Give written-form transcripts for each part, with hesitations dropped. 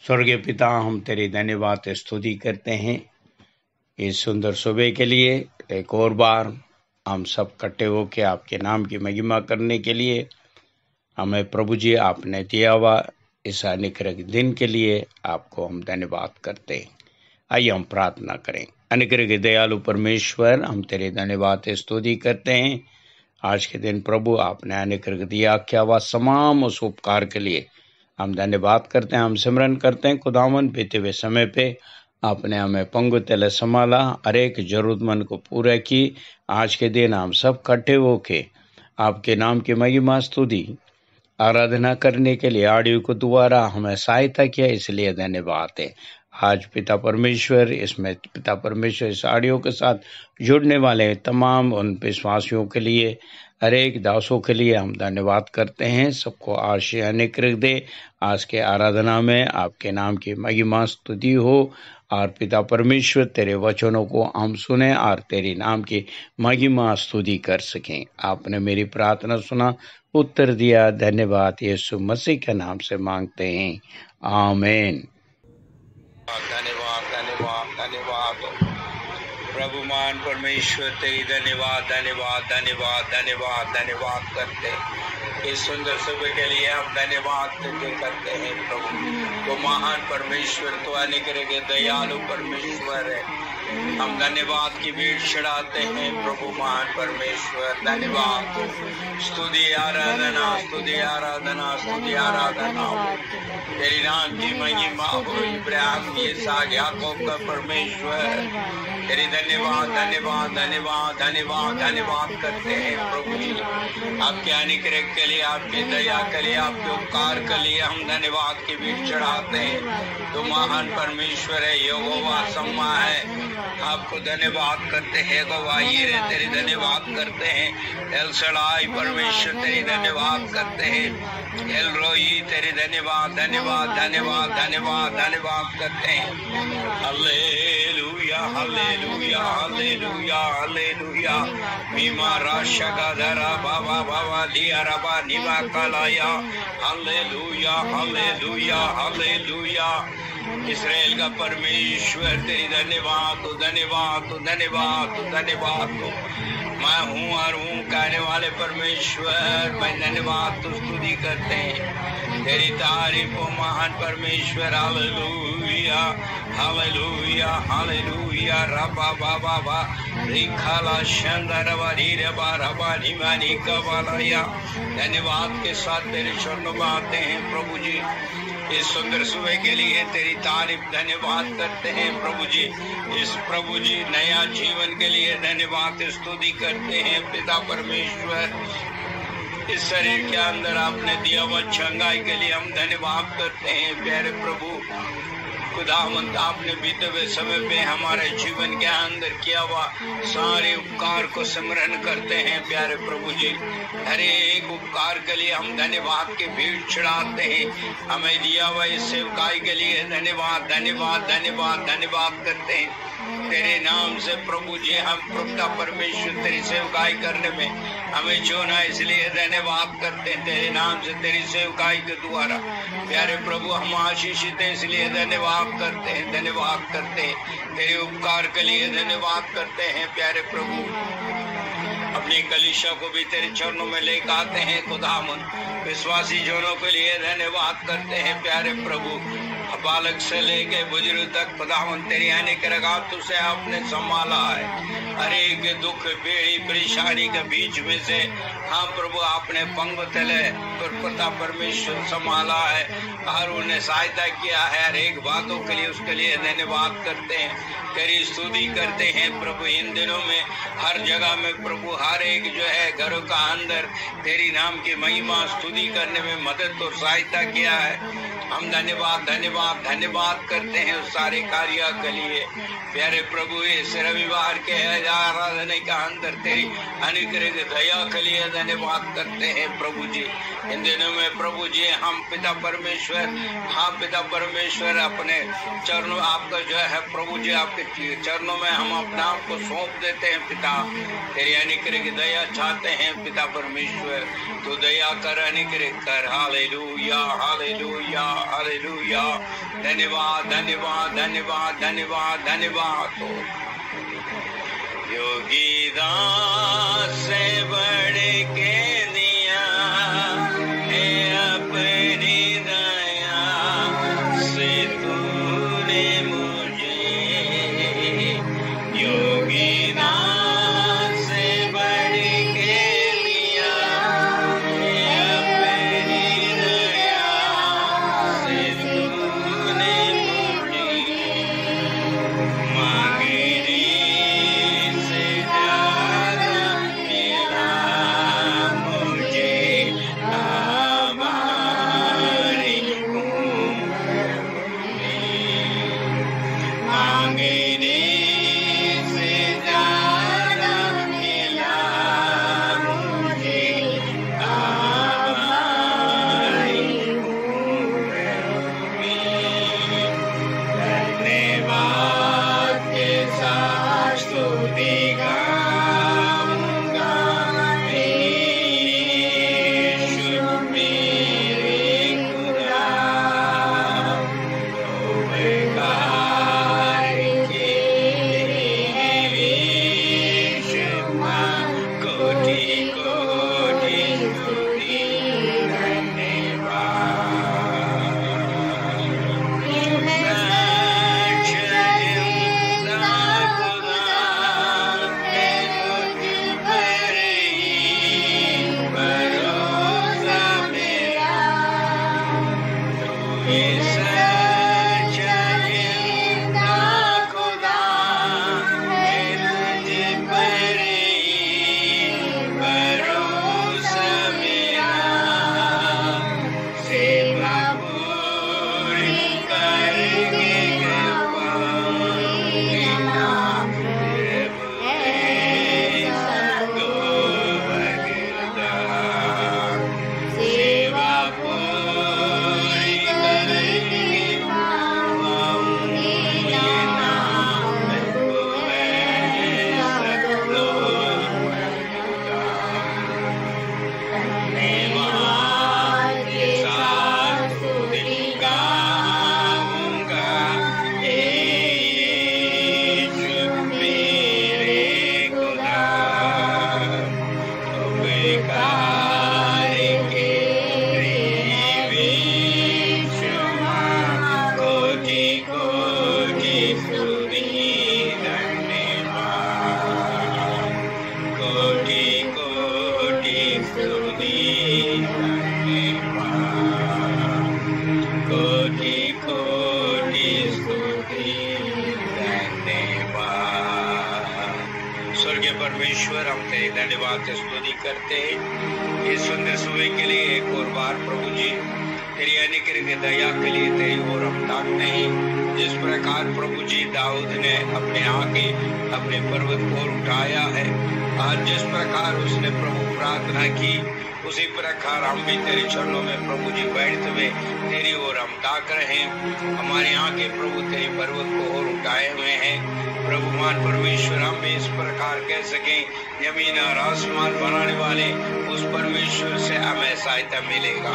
स्वर्गीय पिता, हम तेरी धन्यवाद स्तुति करते हैं इस सुंदर सुबह के लिए। एक और बार हम सब इकट्ठे होकर आपके नाम की महिमा करने के लिए हमें प्रभु जी आपने दिया हुआ इस अनुग्रह दिन के लिए आपको हम धन्यवाद करते हैं। आइए हम प्रार्थना करें। अनुग्रह के दयालु परमेश्वर, हम तेरे धन्यवाद स्तुति करते हैं आज के दिन। प्रभु आपने अनुग्रह दिया क्या हुआ तमाम उस उपकार के लिए हम धन्यवाद करते हैं, हम सिमरन करते हैं। खुदावन बीते हुए समय पे आपने हमें पंगु तले संभाला, हर एक जरूरतमंद को पूरा की। आज के दिन हम सब इकट्ठे होके आपके नाम की महिमा स्तुति आराधना करने के लिए ऑडियो को दोबारा हमें सहायता किया, इसलिए धन्यवाद है। आज पिता परमेश्वर इस ऑडियो के साथ जुड़ने वाले तमाम उन विश्वासियों के लिए, हर एक दासों के लिए हम धन्यवाद करते हैं। सबको आशीष अनुग्रह दे। आज के आराधना में आपके नाम की महिमा स्तुति हो और पिता परमेश्वर तेरे वचनों को हम सुने और तेरे नाम की महिमा स्तुति कर सकें। आपने मेरी प्रार्थना सुना, उत्तर दिया। धन्यवाद यीशु मसीह के नाम से मांगते हैं, आमीन। धन्यवाद धन्यवाद धन्यवाद प्रभु मान परमेश्वर तेरी धन्यवाद धन्यवाद धन्यवाद धन्यवाद धन्यवाद करते हैं। इस सुंदर सुबह के लिए हम धन्यवाद तुझे करते हैं प्रभु। तो महान परमेश्वर, तो अनुग्रह के दयालु परमेश्वर है। हम धन्यवाद की भीड़ चढ़ाते हैं प्रभु महान परमेश्वर। धन्यवाद, स्तुति आराधना स्तुति आराधना स्तुति आराधना तेरी नाम की महिमा हो। इब्राहिम के साथ याकूब का परमेश्वर तेरी धन्यवाद धन्यवाद धन्यवाद धन्यवाद धन्यवाद करते हैं प्रभु जी। आपके अनुग्रह के लिए, आपकी दया के लिए, आपके उपकार के लिए हम धन्यवाद की भीड़ चढ़ाते हैं। तो महान परमेश्वर है, यहोवा सम्मा है। आपको धन्यवाद करते हैं गवाही तेरी धन्यवाद करते हैं। एल सड़ाई परमेश्वर तेरी धन्यवाद करते हैं। एल रोई तेरी धन्यवाद धन्यवाद धन्यवाद धन्यवाद धन्यवाद करते हैं। हालेलुया हालेलुया हालेलुया हालेलुया। मीमा राशा का धरा बाबा बाबा लिया रबा निवा कलाया। हालेलुया हालेलुया हालेलुया। इस्राएल का परमेश्वर तेरी धन्यवाद तो धन्यवाद तो धन्यवाद तो धन्यवाद तो। मैं हूँ और हूँ कहने वाले परमेश्वर, मैं धन्यवाद तो स्तुति करते हैं तेरी तारीफ हो महान परमेश्वर। हालेलुया हालेलुया हालेलुया। रबा बाबा बा रिखाला शंदरवा रीरबा रबा निमानी कबालया। धन्यवाद के साथ तेरे चरणों में आते हैं प्रभु जी। इस सुंदर सुबह के लिए तेरी तारीफ धन्यवाद करते हैं प्रभु जी। इस प्रभु जी नया जीवन के लिए धन्यवाद स्तुति करते हैं पिता परमेश्वर। इस शरीर के अंदर आपने दिया हुआ चंगाई के लिए हम धन्यवाद करते हैं प्यारे प्रभु। खुदावंत, आपने बीते हुए समय पे हमारे जीवन के अंदर किया हुआ सारे उपकार को स्मरण करते हैं प्यारे प्रभु जी। हर एक उपकार के लिए हम धन्यवाद की भीड़ चढ़ाते हैं। हमें दिया हुआ इस सेवकाई के लिए धन्यवाद धन्यवाद धन्यवाद धन्यवाद करते हैं तेरे नाम से प्रभु जी। हम पिता परमेश्वर तेरी सेवकाई करने में हमें चुना, इसलिए धन्यवाद करते हैं तेरे नाम से तेरी सेवकाई के द्वारा। प्यारे प्रभु, हम आशीषित हैं, इसलिए धन्यवाद करते हैं धन्यवाद करते हैं तेरे उपकार के लिए धन्यवाद करते हैं प्यारे प्रभु। अपनी कलीसिया को भी तेरे चरणों में लेकर आते हैं खुदावन। विश्वासी जनों के लिए धन्यवाद करते हैं प्यारे प्रभु। बालक से लेके बुजुर्ग तक खुदावन तेरी आने के रगातों से आपने संभाला है। हर एक दुख बेड़ी परेशानी के बीच में से हाँ प्रभु आपने पंग तले पिता परमेश्वर संभाला है और उन्हें सहायता किया है। हर एक बातों के लिए उसके लिए धन्यवाद करते हैं, तेरी स्तुति करते हैं प्रभु। इन दिनों में हर जगह में प्रभु हर एक जो है घरों का अंदर तेरी नाम की महिमा स्तुति करने में मदद और सहायता किया है। हम धन्यवाद धन्यवाद धन्यवाद करते हैं उस सारे कार्य के लिए प्यारे प्रभु। इस रविवार के आराधना के अंदर तेरी अनुग्रह दया के लिए धन्यवाद करते हैं प्रभु जी। इन दिनों में प्रभु जी हम पिता परमेश्वर अपने चरणों आपका जो है प्रभु जी आपके चरणों में हम अपने आप को सौंप देते हैं पिता। तेरी अनुग्रह की दया चाहते हैं पिता परमेश्वर, तो दया कर, अनुग्रह कर। हालेलुया हालेलुया हालेलुया। धन्यवाद धन्यवाद धन्यवाद धन्यवाद धन्यवाद। योगी दास से बढ़ के दिया है अपनी दया से तूने मुझे। योगी दास से बढ़ के दिया है अपनी दया से तूने मुझे। मांगने से ज्यादा मिला मुझे, आभारी हूँ मांगने से ज्यादा मिला मुझे, आभारी हूँ धन्यवाद के साथ स्तुति गाऊंगा। यीशु मेरे खुदा, तो बेकार के यीशु कोटि कोटि स्तुति स्वर्गीय परमेश्वर, हम तेरी धन्यवाद से स्तुति करते हैं इस सुंदर सुबह के लिए। एक और बार प्रभु जी तेरी अनुग्रह की दया के लिए तेरी ओर हम ताकते हैं। जिस प्रकार प्रभु जी दाऊद ने अपने आगे अपने पर्वत को उठाया है, आज जिस प्रकार उसने प्रभु प्रार्थना की, उसी प्रकार हम भी तेरे चरणों में प्रभु जी बैठते हुए तेरी ओर हम ताक रहे हैं। हमारे आगे प्रभु तेरी पर्वत को और उठाए हुए हैं। प्रभु मान परमेश्वर, हम भी इस प्रकार कह सकें, जमीन और आसमान बनाने वाले उस परमेश्वर से हमें सहायता मिलेगा।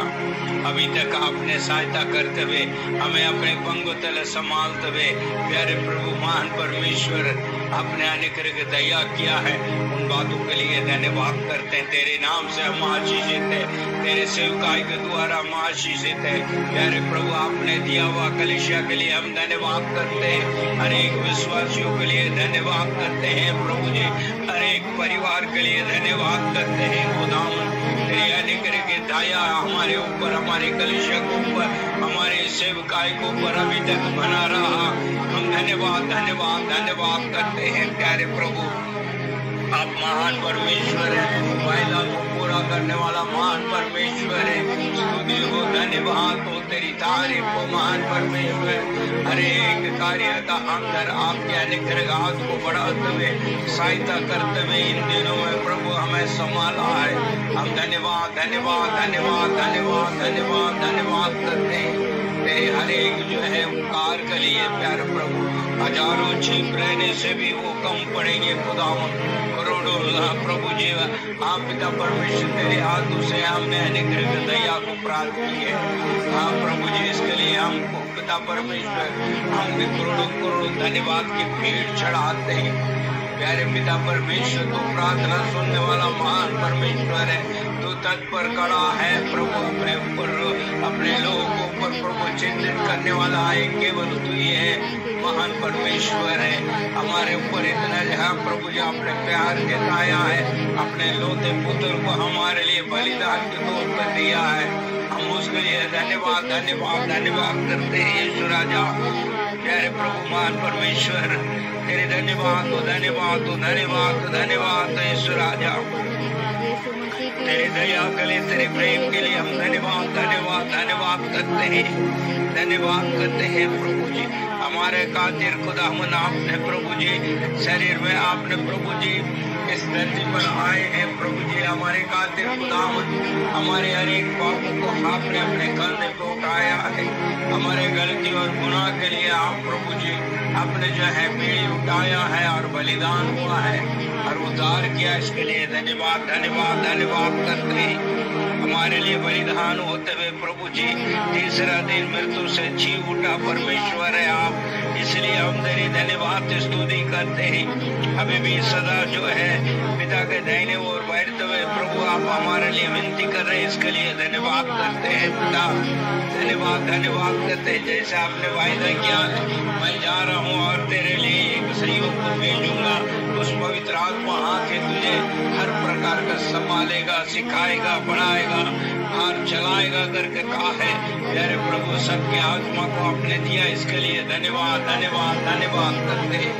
अभी तक आपने सहायता करते हुए हमें अपने पंगों तले संभालते हुए प्यारे प्रभु मान परमेश्वर अपने अनुग्रह की दया किया है। उन बातों के लिए धन्यवाद करते हैं। तेरे नाम से हम आशीषित है, तेरे सेवकाई के द्वारा हम आशीषित है। प्यारे प्रभु आपने दिया हुआ कलीसिया के लिए हम धन्यवाद करते हैं। अनेक विश्वासियों के लिए धन्यवाद करते हैं प्रभु जी, अनेक परिवार के लिए धन्यवाद करते हैं। खुदावन तेरी अनुग्रह की दया हमारे ऊपर, हमारे कलीसिया के ऊपर, हमारे सेवकाई के ऊपर अभी तक बना रहा। हम धन्यवाद धन्यवाद धन्यवाद करते हैं। प्यारे प्रभु आप महान परमेश्वर है, वायदा को पूरा करने वाला महान परमेश्वर है। स्तुति हो, धन्यवाद हो, तेरी तारीफ हो महान परमेश्वर। हर एक कार्यता अंदर आपके अनुग्रह हाथ को बढ़ाते हुए सहायता करते हुए इन दिनों में प्रभु हमें संभाला है। हम धन्यवाद धन्यवाद धन्यवाद धन्यवाद धन्यवाद धन्यवाद करते हैं तेरे हर एक जो है उपकार के लिए। प्यारे प्रभु हजारों जीव रहने से भी वो कम पड़ेंगे खुदावन, करोड़ों प्रभु जी। हाँ पिता परमेश्वर, तेरे हाथों से हमने अनुग्रह दया को प्राप्त की है। हाँ प्रभु जी, इसके लिए हमको पिता परमेश्वर हम भी करोड़ों करोड़ों धन्यवाद की भीड़ चढ़ाते हैं। प्यारे पिता परमेश्वर, तू प्रार्थना सुनने वाला महान परमेश्वर है, तू तत्पर खड़ा है प्रभु, अपने ऊपर अपने लोगों को ऊपर प्रभु चिंतित करने वाला है, केवल तू ही है महान परमेश्वर है। हमारे ऊपर इतना जहाँ प्रभु जी आपने प्यार जताया है, अपने लोते पुत्र को हमारे लिए बलिदान के तौर पर दिया है, हम उसके लिए धन्यवाद धन्यवाद धन्यवाद करते हैं यीशु राजा। प्यारे प्रभु महान परमेश्वर, तेरे धन्यवाद तो धन्यवाद तो धन्यवाद तो धन्यवाद तो यीशु राजा। तेरे दया के लिए, तेरे प्रेम के लिए हम धन्यवाद धन्यवाद धन्यवाद करते हैं, धन्यवाद करते हैं प्रभु जी। हमारे खातिर खुदावन आपने प्रभु जी शरीर में आपने प्रभु जी इस धरती पर आए हैं प्रभु जी, हमारे खातिर खुदावन हमारे हर एक पापों को आपने अपने कंधे पे उठाया है। हमारे गलती और गुनाह के लिए आप प्रभु जी आपने जो है पीढ़ी उठाया है और बलिदान हुआ है और उद्धार किया, इसके लिए धन्यवाद धन्यवाद धन्यवाद करते हैं। हमारे लिए बलिदान होते हुए प्रभु जी तीसरा दिन मृत्यु से जी उठा परमेश्वर है आप, इसलिए हम तेरी धन्यवाद स्तुति करते हैं। अभी भी सदा जो है पिता के दाहिने ओर बैठते हुए प्रभु आप हमारे लिए विनती कर रहे हैं, इसके लिए धन्यवाद करते हैं पिता, धन्यवाद धन्यवाद करते हैं। जैसे आपने वायदा किया मैं जा रहा हूँ और तेरे लिए एक सहयोग को भेजूंगा, उस पवित्र आत्मा आके तुझे हर प्रकार का संभालेगा, सिखाएगा, बढ़ाएगा और चलाएगा करके कहा है। प्यारे प्रभु सबके आत्मा को आपने दिया, इसके लिए धन्यवाद धन्यवाद धन्यवाद करते हैं।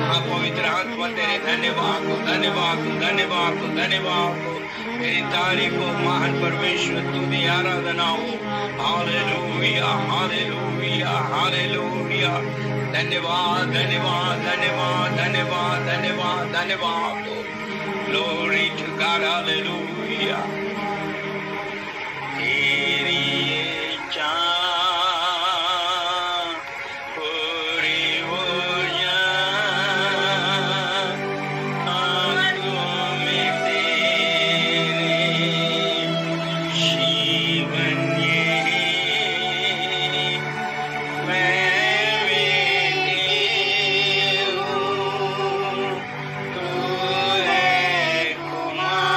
हाँ पवित्र आत्मा तेरे धन्यवाद धन्यवाद धन्यवाद धन्यवाद, तेरी तारीफ हो महान परमेश्वर, तू भी आराधना हो। हालेलुया हालेलुया हालेलुया, धन्यवाद धन्यवाद धन्यवाद धन्यवाद धन्यवाद धन्यवाद। Glory to God, hallelujah. तेरी इच्छा पूरी हो जाए, आंखों में तेरे जीवन यही मैं बेटी हूँ, तू है कुमार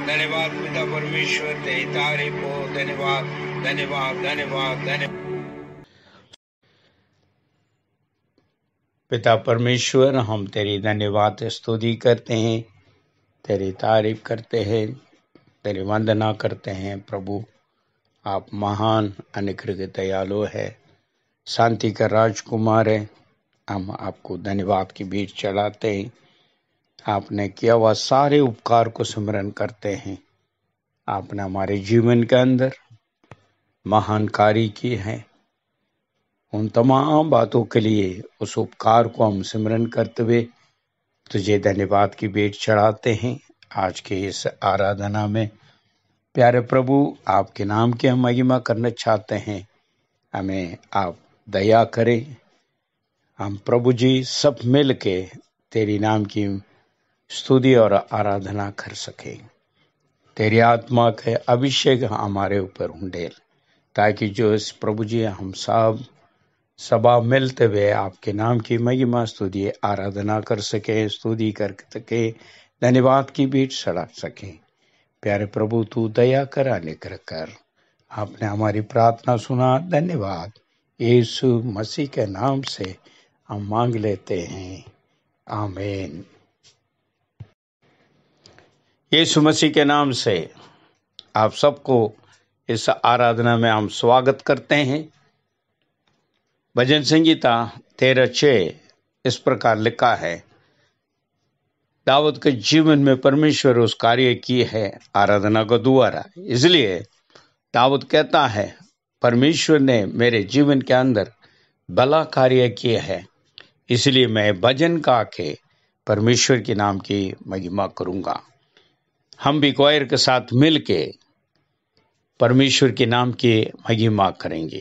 धन्यवाद पिता परमेश्वर, तेरी तारीफ हो। धन्यवाद धन्यवाद धन्यवाद धन्यवाद। पिता परमेश्वर, हम तेरी धन्यवाद स्तुति करते हैं, तेरी तारीफ करते हैं, तेरी वंदना करते हैं। प्रभु, आप महान अनुग्रह दयालु है, शांति का राजकुमार है। हम आपको धन्यवाद की भीख चढ़ाते हैं। आपने किया हुआ सारे उपकार को स्मरण करते हैं। आपने हमारे जीवन के अंदर महान कार्य किए हैं। उन तमाम बातों के लिए, उस उपकार को हम स्मरण करते हुए तुझे धन्यवाद की भेंट चढ़ाते हैं। आज के इस आराधना में प्यारे प्रभु, आपके नाम की हम महिमा करना चाहते हैं। हमें आप दया करें। हम प्रभु जी सब मिल के तेरी नाम की स्तुति और आराधना कर सके। तेरी आत्मा के अभिषेक हमारे ऊपर उंडेल, ताकि जो इस प्रभु जी हम सब सभा मिलते हुए आपके नाम की महिमा स्तुति आराधना कर सके, स्तुति कर सके, धन्यवाद की भेंट चढ़ा सके। प्यारे प्रभु, तू दया कर, अनुग्रह कर। आपने हमारी प्रार्थना सुना। धन्यवाद। यीशु मसीह के नाम से हम मांग लेते हैं, आमीन। यीशु मसीह के नाम से आप सबको इस आराधना में हम स्वागत करते हैं। भजन संगीता 13:6 इस प्रकार लिखा है, दाऊद के जीवन में परमेश्वर उस कार्य की है आराधना को द्वारा। इसलिए दाऊद कहता है, परमेश्वर ने मेरे जीवन के अंदर भला कार्य किया है, इसलिए मैं भजन गा के परमेश्वर के नाम की महिमा करूंगा। हम भी क्वायर के साथ मिलके परमेश्वर के नाम की महिमा करेंगे।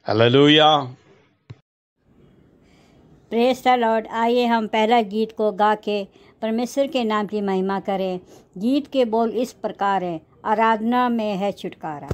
हालेलुया। Praise the Lord. आइए हम पहला गीत को गा के परमेश्वर के नाम की महिमा करें। गीत के बोल इस प्रकार है, आराधना में है छुटकारा।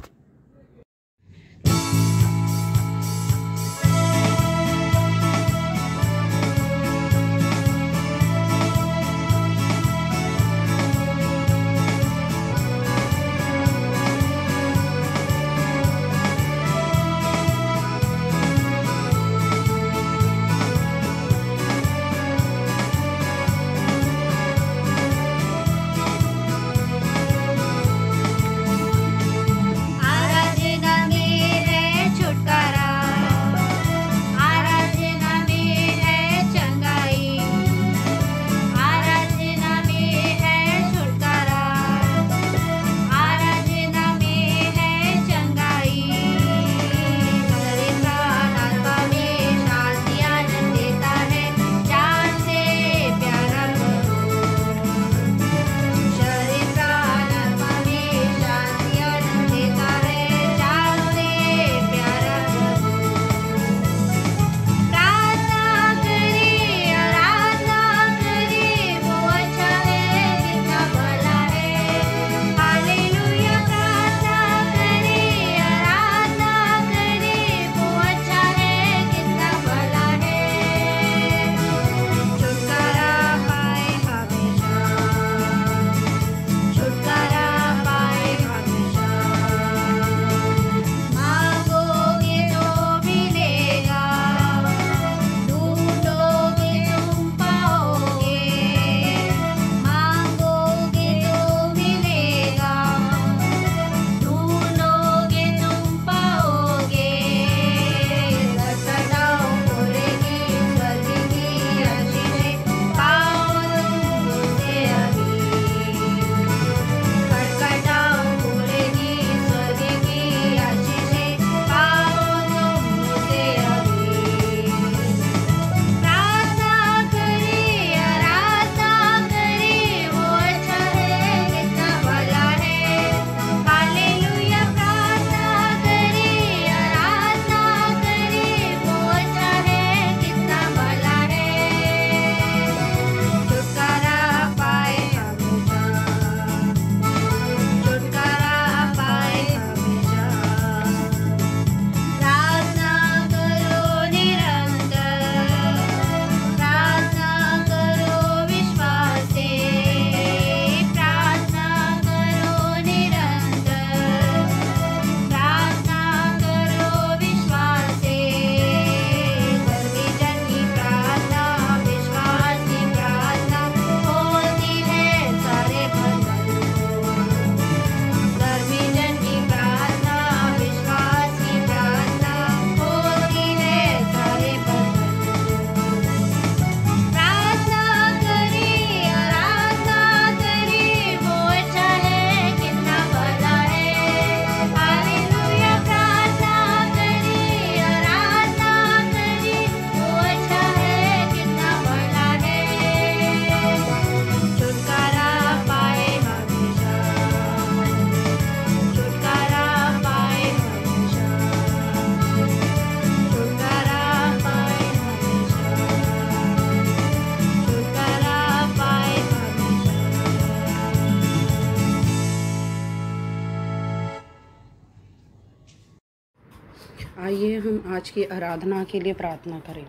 आइए हम आज की आराधना के लिए प्रार्थना करें।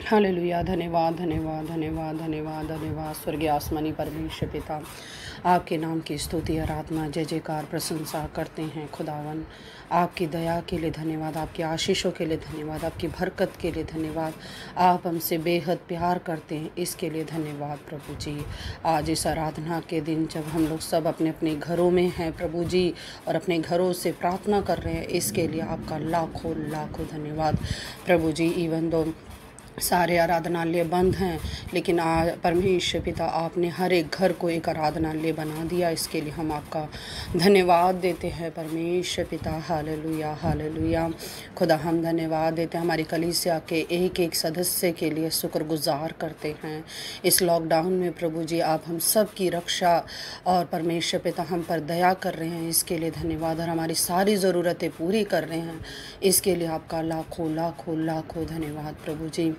हालेलुया। धन्यवाद धन्यवाद धन्यवाद धन्यवाद धन्यवाद स्वर्गीय आसमानी परमेश्वर पिता, आपके नाम की स्तुति आराधना जय जयकार प्रशंसा करते हैं खुदावन। आपकी दया के लिए धन्यवाद, आपकी आशीषों के लिए धन्यवाद, आपकी बरकत के लिए धन्यवाद। आप हमसे बेहद प्यार करते हैं, इसके लिए धन्यवाद प्रभु जी। आज इस आराधना के दिन जब हम लोग सब अपने अपने घरों में हैं प्रभु जी, और अपने घरों से प्रार्थना कर रहे हैं, इसके लिए आपका लाखों लाखों धन्यवाद प्रभु जी। इवन दो सारे आराधनालय बंद हैं, लेकिन परमेश्वर पिता आपने हर एक घर को एक आराधनालय बना दिया, इसके लिए हम आपका धन्यवाद देते हैं परमेश्वर पिता। Hallelujah hallelujah. खुदा हम धन्यवाद देते हैं, हमारी कलीसिया के एक एक सदस्य के लिए शुक्रगुजार करते हैं। इस लॉकडाउन में प्रभु जी आप हम सब की रक्षा और परमेश्वर पिता हम पर दया कर रहे हैं, इसके लिए धन्यवाद। और हमारी सारी ज़रूरतें पूरी कर रहे हैं, इसके लिए आपका लाखों लाखों लाखों धन्यवाद प्रभु जी।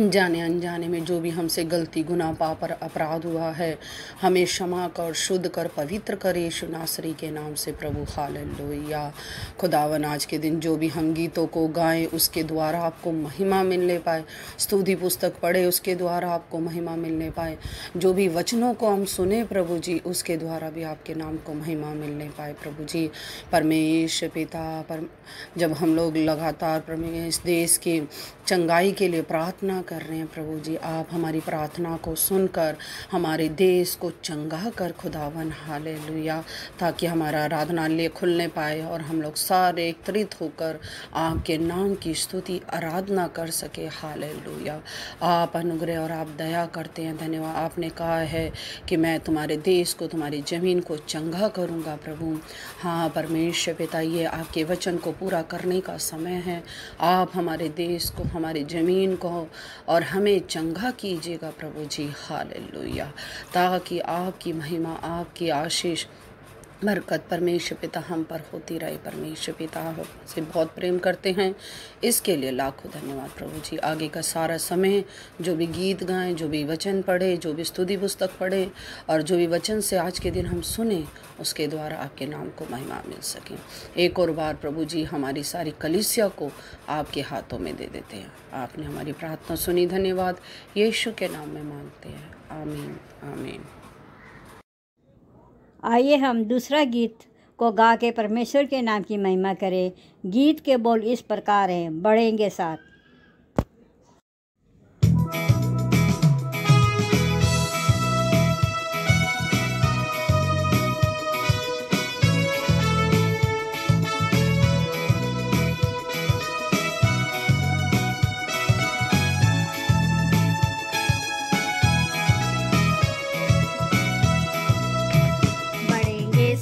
जाने अनजाने में जो भी हमसे गलती गुनाह पाप और अपराध हुआ है, हमें क्षमा कर, शुद्ध कर, पवित्र कर यीशु नासरी के नाम से प्रभु। हालेलुया। खुदावन आज के दिन जो भी हम गीतों को गाएं उसके द्वारा आपको महिमा मिलने पाए, स्तुति पुस्तक पढ़े उसके द्वारा आपको महिमा मिलने पाए, जो भी वचनों को हम सुने प्रभु जी उसके द्वारा भी आपके नाम को महिमा मिलने पाए प्रभु जी। परमेश्वर पिता पर जब हम लोग लगातार परमेश्वर इस देश की चंगाई के लिए प्रार्थना कर रहे हैं प्रभु जी, आप हमारी प्रार्थना को सुनकर हमारे देश को चंगा कर खुदावन। हालेलुया। ताकि हमारा आराधनालय खुलने पाए और हम लोग सारे एकत्रित होकर आपके नाम की स्तुति आराधना कर सके। हालेलुया। आप अनुग्रह और आप दया करते हैं, धन्यवाद। आपने कहा है कि मैं तुम्हारे देश को, तुम्हारी ज़मीन को चंगा करूँगा प्रभु। हाँ परमेश्वर पिता, ये आपके वचन को पूरा करने का समय है। आप हमारे देश को, हमारी ज़मीन को और हमें चंगा कीजिएगा प्रभु जी। हालेलुया। ताकि आपकी महिमा, आपकी आशीष, बरकत परमेश्वर पिता हम पर होती रहे। परमेश्वर पिता से बहुत प्रेम करते हैं, इसके लिए लाखों धन्यवाद प्रभु जी। आगे का सारा समय जो भी गीत गाएं, जो भी वचन पढ़े, जो भी स्तुति पुस्तक पढ़े और जो भी वचन से आज के दिन हम सुने, उसके द्वारा आपके नाम को महिमा मिल सके। एक और बार प्रभु जी हमारी सारी कलीसिया को आपके हाथों में दे देते हैं। आपने हमारी प्रार्थना सुनी, धन्यवाद। यीशु के नाम में मांगते हैं, आमीन आमीन। आइए हम दूसरा गीत को गा के परमेश्वर के नाम की महिमा करें। गीत के बोल इस प्रकार हैं, बढ़ेंगे साथ। बढ़ेंगे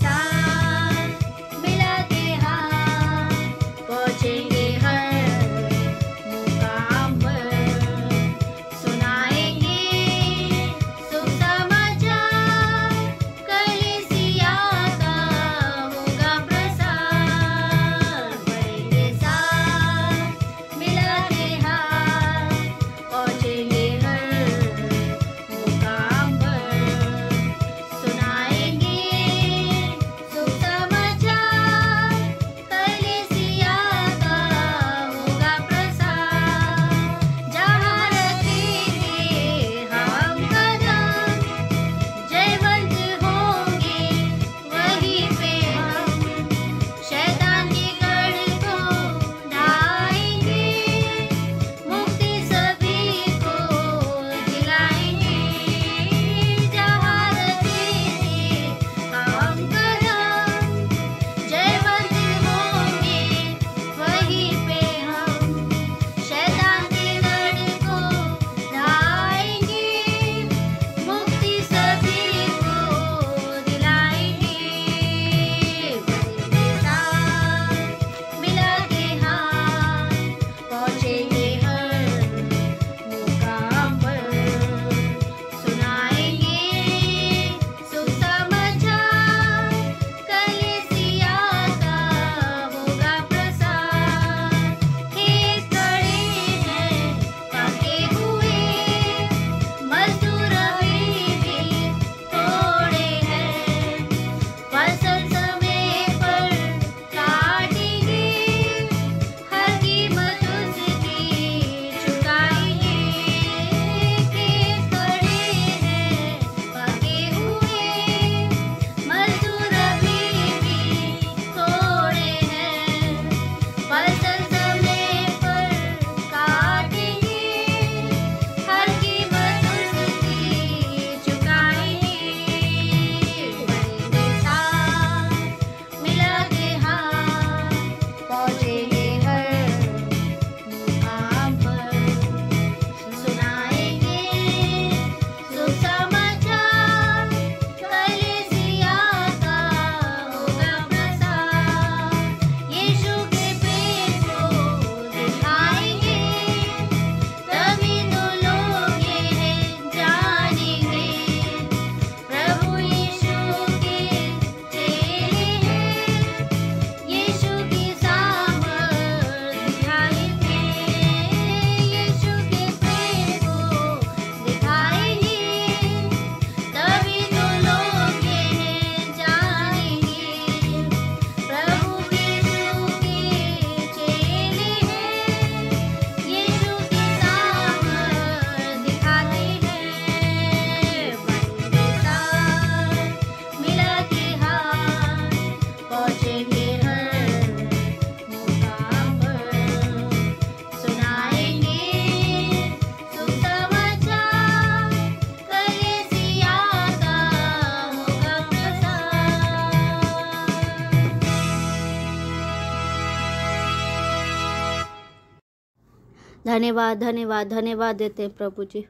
धन्यवाद धन्यवाद धन्यवाद देते हैं प्रभु जी।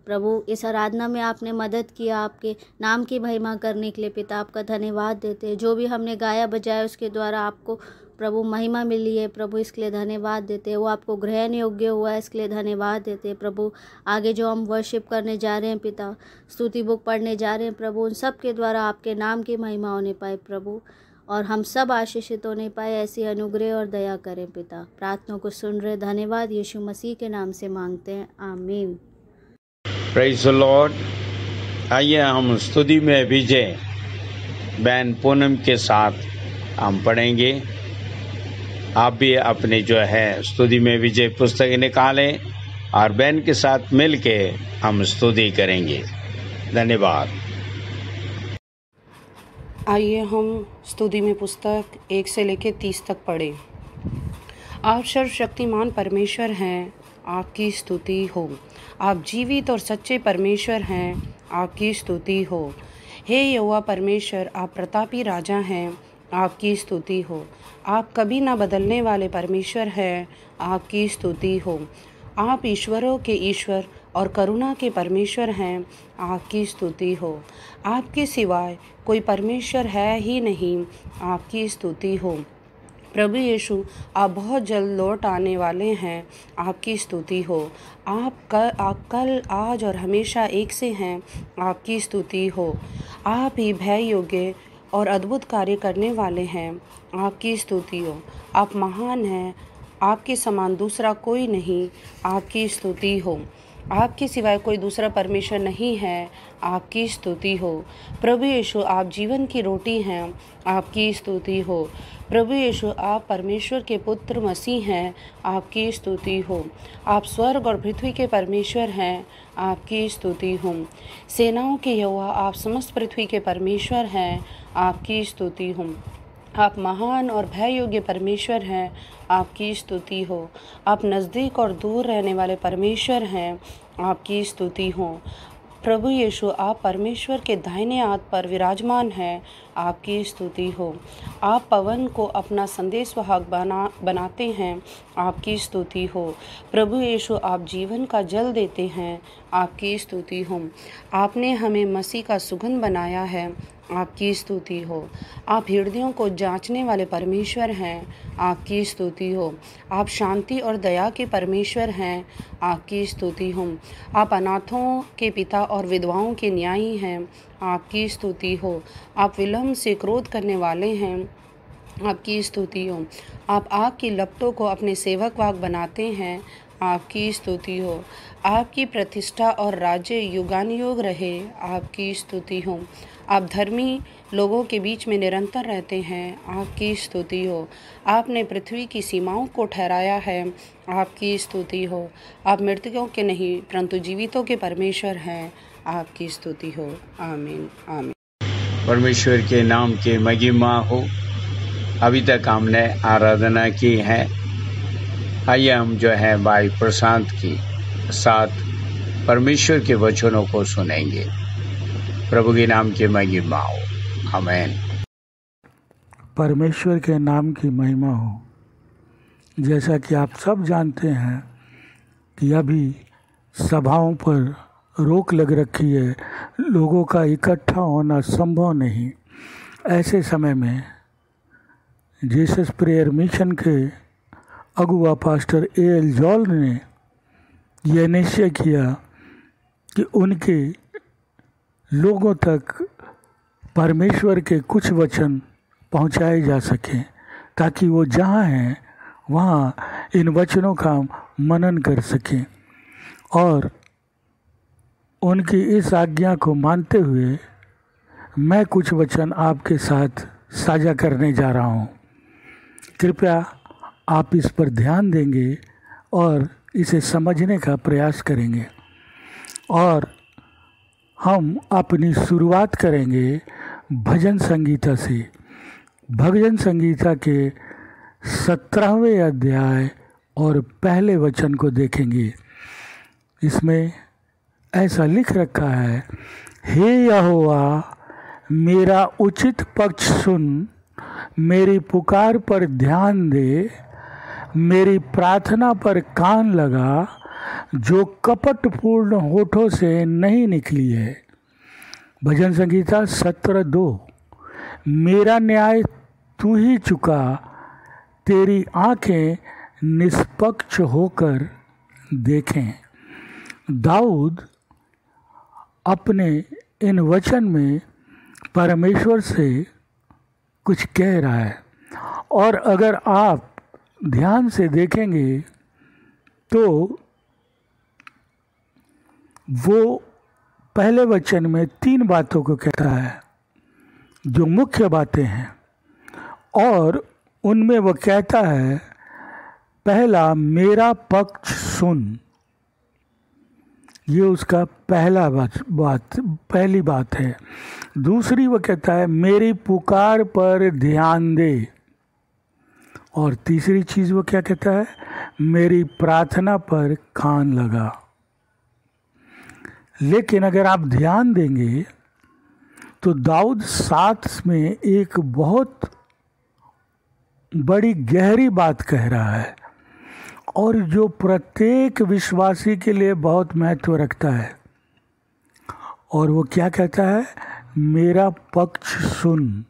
प्रभु इस आराधना में आपने मदद किया, आपके नाम की महिमा करने के लिए पिता आपका धन्यवाद देते हैं। जो भी हमने गाया बजाया उसके द्वारा आपको प्रभु महिमा मिली है प्रभु, इसके लिए धन्यवाद देते हैं। वो आपको ग्रहण योग्य हुआ है, इसके लिए धन्यवाद देते हैं प्रभु। आगे जो हम वर्शिप करने जा रहे हैं पिता, स्तुति बुक पढ़ने जा रहे हैं प्रभु, उन सब के द्वारा आपके नाम की महिमा होने पाए प्रभु, और हम सब आशीषित होने पाए। ऐसी अनुग्रह और दया करें पिता। प्रार्थना को सुन रहे, धन्यवाद यीशु मसीह के नाम से मांगते हैं, आमीन। Praise the Lord. आइए हम स्तुति में विजय बहन पूनम के साथ हम पढ़ेंगे। आप भी अपने जो है स्तुति में विजय पुस्तक निकालें और बहन के साथ मिलके हम स्तुति करेंगे। धन्यवाद। आइए हम स्तुति में पुस्तक 1 से लेकर 30 तक पढ़ें। आप सर्वशक्तिमान परमेश्वर हैं, आपकी स्तुति हो। आप जीवित और सच्चे परमेश्वर हैं, आपकी स्तुति हो। हे यहोवा परमेश्वर, आप प्रतापी राजा हैं, आपकी स्तुति हो। आप कभी ना बदलने वाले परमेश्वर हैं, आपकी स्तुति हो। आप ईश्वरों के ईश्वर और करुणा के परमेश्वर हैं, आपकी स्तुति हो। आपके सिवाय कोई परमेश्वर है ही नहीं, आपकी स्तुति हो। प्रभु यीशु, आप बहुत जल्द लौट आने वाले हैं, आपकी स्तुति हो। आप कल आज और हमेशा एक से हैं, आपकी स्तुति हो। आप ही भय योग्य और अद्भुत कार्य करने वाले हैं, आपकी स्तुति हो। आप महान हैं, आपके समान दूसरा कोई नहीं, आपकी स्तुति हो। आपके सिवाय कोई दूसरा परमेश्वर नहीं है, आपकी स्तुति हो। प्रभु यीशु, आप जीवन की रोटी हैं, आपकी स्तुति हो। प्रभु यीशु, आप परमेश्वर के पुत्र मसीह हैं, आपकी स्तुति हो। आप स्वर्ग और पृथ्वी के परमेश्वर हैं, आपकी स्तुति हो। सेनाओं के यहोवा, आप समस्त पृथ्वी के परमेश्वर हैं, आपकी स्तुति हो। आप महान और भय योग्य परमेश्वर हैं, आपकी स्तुति हो। आप नज़दीक और दूर रहने वाले परमेश्वर हैं, आपकी स्तुति हो। प्रभु यीशु, आप परमेश्वर के दाहिने हाथ पर विराजमान हैं, आपकी स्तुति हो। आप पवन को अपना संदेशवाहक बनाते हैं, आपकी स्तुति हो। प्रभु यीशु, आप जीवन का जल देते हैं, आपकी स्तुति हो। आपने हमें मसीह का सुगंध बनाया है, आपकी स्तुति हो। आप हृदयों को जांचने वाले परमेश्वर हैं, आपकी स्तुति हो। आप शांति और दया के परमेश्वर हैं, आपकी स्तुति हो। आप अनाथों के पिता और विधवाओं के न्यायी हैं, आपकी स्तुति हो। आप विलम्ब से क्रोध करने वाले हैं, आपकी स्तुति हो। आप आग की लपटों को अपने सेवक वाग बनाते हैं, आपकी स्तुति हो। आपकी प्रतिष्ठा और राज्य युगानुयुग रहे, आपकी स्तुति हो। आप धर्मी लोगों के बीच में निरंतर रहते हैं, आपकी स्तुति हो। आपने पृथ्वी की सीमाओं को ठहराया है, आपकी स्तुति हो। आप मृतकों के नहीं परंतु जीवितों के परमेश्वर हैं, आपकी स्तुति हो। आमीन आमीन। परमेश्वर के नाम की महिमा हो। अभी तक हमने आराधना की है। आइए हम जो है भाई प्रशांत की साथ परमेश्वर के वचनों को सुनेंगे। प्रभु के नाम की महिमा हो। आमीन। परमेश्वर के नाम की महिमा हो। जैसा कि आप सब जानते हैं कि अभी सभाओं पर रोक लग रखी है, लोगों का इकट्ठा होना संभव नहीं। ऐसे समय में जीसस प्रेयर मिशन के अगुआ पास्टर ए.एल. जॉल ने यह निश्चय किया कि उनके लोगों तक परमेश्वर के कुछ वचन पहुंचाए जा सकें, ताकि वो जहां हैं वहां इन वचनों का मनन कर सकें। और उनकी इस आज्ञा को मानते हुए मैं कुछ वचन आपके साथ साझा करने जा रहा हूं। कृपया आप इस पर ध्यान देंगे और इसे समझने का प्रयास करेंगे। और हम अपनी शुरुआत करेंगे भजन संगीता से। भजन संगीता के 17वें अध्याय और पहले वचन को देखेंगे। इसमें ऐसा लिख रखा है, हे यहोवा मेरा उचित पक्ष सुन, मेरी पुकार पर ध्यान दे, मेरी प्रार्थना पर कान लगा, जो कपटपूर्ण होठों से नहीं निकली है। भजन संगीता 17:2। मेरा न्याय तू ही चुका, तेरी आंखें निष्पक्ष होकर देखें। दाऊद अपने इन वचन में परमेश्वर से कुछ कह रहा है, और अगर आप ध्यान से देखेंगे तो वो पहले वचन में 3 बातों को कहता है जो मुख्य बातें हैं, और उनमें वो कहता है, पहला, मेरा पक्ष सुन। ये उसका पहली बात है। दूसरी वो कहता है, मेरी पुकार पर ध्यान दे। और तीसरी चीज़ वो क्या कहता है, मेरी प्रार्थना पर कान लगा। लेकिन अगर आप ध्यान देंगे तो दाऊद साथ में एक बहुत बड़ी गहरी बात कह रहा है, और जो प्रत्येक विश्वासी के लिए बहुत महत्व रखता है। और वो क्या कहता है, मेरा पक्ष सुन।